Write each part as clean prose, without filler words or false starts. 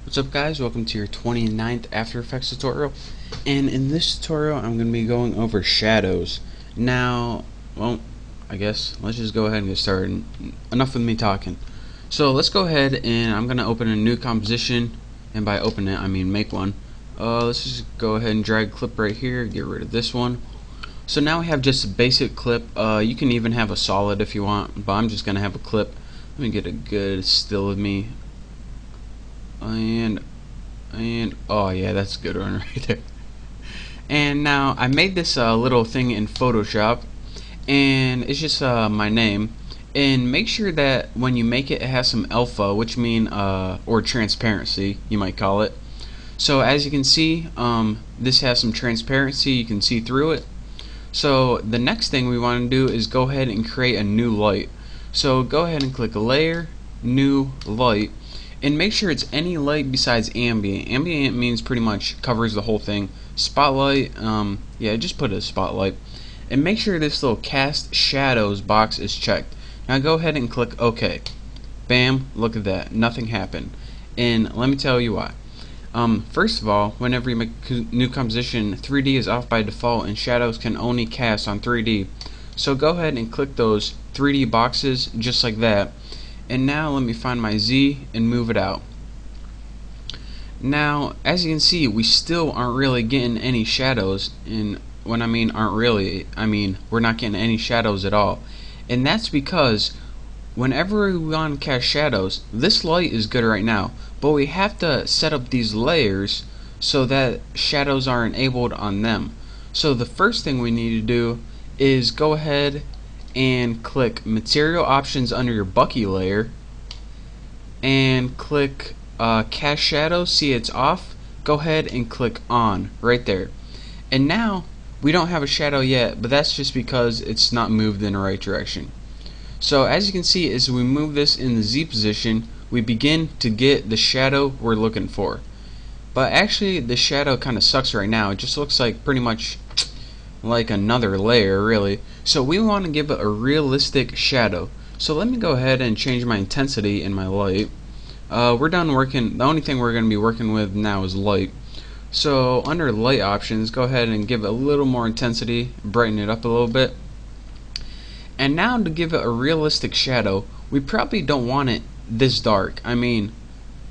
What's up guys, welcome to your 29th After Effects tutorial, and in this tutorial I'm going to be going over shadows. Now, well, I guess let's just go ahead and get started. Enough with me talking. So let's go ahead and I'm going to open a new composition, and by open it I mean make one. Let's just go ahead and drag clip right here, get rid of this one. So now we have just a basic clip. You can even have a solid if you want, but I'm just going to have a clip. Let me get a good still of me. And oh yeah, that's a good one right there. And now I made this little thing in Photoshop, and it's just my name. And make sure that when you make it, it has some alpha, which mean or transparency, you might call it. So as you can see, this has some transparency. You can see through it. So the next thing we want to do is go ahead and create a new light. So go ahead and click Layer, New Light. And make sure it's any light besides ambient. Ambient means pretty much covers the whole thing. Spotlight, yeah, just put a spotlight. And make sure this little cast shadows box is checked. Now go ahead and click OK. Bam, look at that, nothing happened. And let me tell you why. First of all, whenever you make a new composition, 3D is off by default and shadows can only cast on 3D. So go ahead and click those 3D boxes just like that. And now let me find my Z and move it out. Now as you can see, we still aren't really getting any shadows. And when I mean aren't really, I mean we're not getting any shadows at all. And that's because whenever we want to cast shadows, this light is good right now, but we have to set up these layers so that shadows are enabled on them. So the first thing we need to do is go ahead and click material options under your Bucky layer and click cast shadows. See, it's off. Go ahead and click on right there, and now we don't have a shadow yet, but that's just because it's not moved in the right direction. So as you can see, as we move this in the Z position, we begin to get the shadow we're looking for. But actually the shadow kind of sucks right now. It just looks like pretty much like another layer really. So we want to give it a realistic shadow. So let me go ahead and change my intensity in my light. We're done working. The only thing we're going to be working with now is light. So under light options, go ahead and give it a little more intensity, brighten it up a little bit. And now to give it a realistic shadow, we probably don't want it this dark. I mean,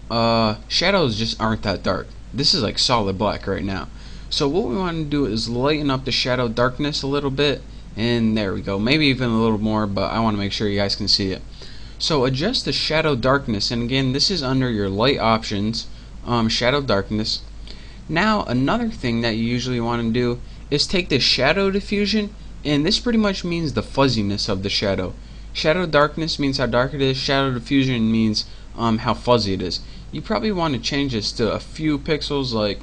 shadows just aren't that dark. This is like solid black right now. So what we want to do is lighten up the shadow darkness a little bit, and there we go, maybe even a little more, but I want to make sure you guys can see it. So adjust the shadow darkness, and again this is under your light options, shadow darkness. Now another thing that you usually want to do is take the shadow diffusion, and this pretty much means the fuzziness of the shadow. Shadow darkness means how dark it is, shadow diffusion means how fuzzy it is. You probably want to change this to a few pixels, like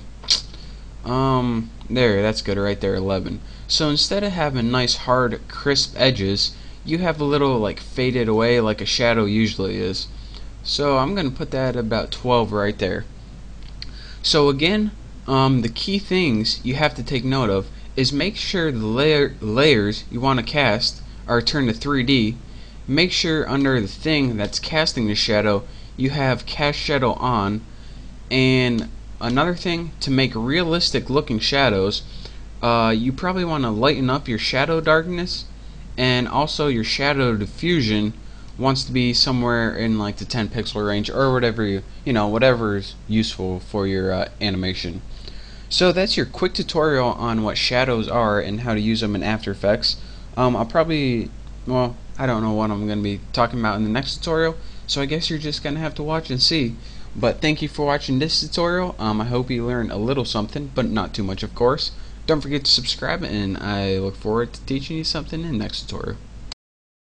there, that's good right there, 11. So instead of having nice hard crisp edges, you have a little like faded away like a shadow usually is. So I'm gonna put that at about 12 right there. So again, the key things you have to take note of is make sure the layers you want to cast are turned to 3D. Make sure under the thing that's casting the shadow you have cast shadow on. And another thing, to make realistic looking shadows, you probably want to lighten up your shadow darkness, and also your shadow diffusion wants to be somewhere in like the 10 pixel range or whatever you know, whatever is useful for your animation. So that's your quick tutorial on what shadows are and how to use them in After Effects. I'll probably, well, I don't know what I'm going to be talking about in the next tutorial, so I guess you're just going to have to watch and see. But thank you for watching this tutorial. I hope you learned a little something, but not too much of course. Don't forget to subscribe, and I look forward to teaching you something in the next tutorial.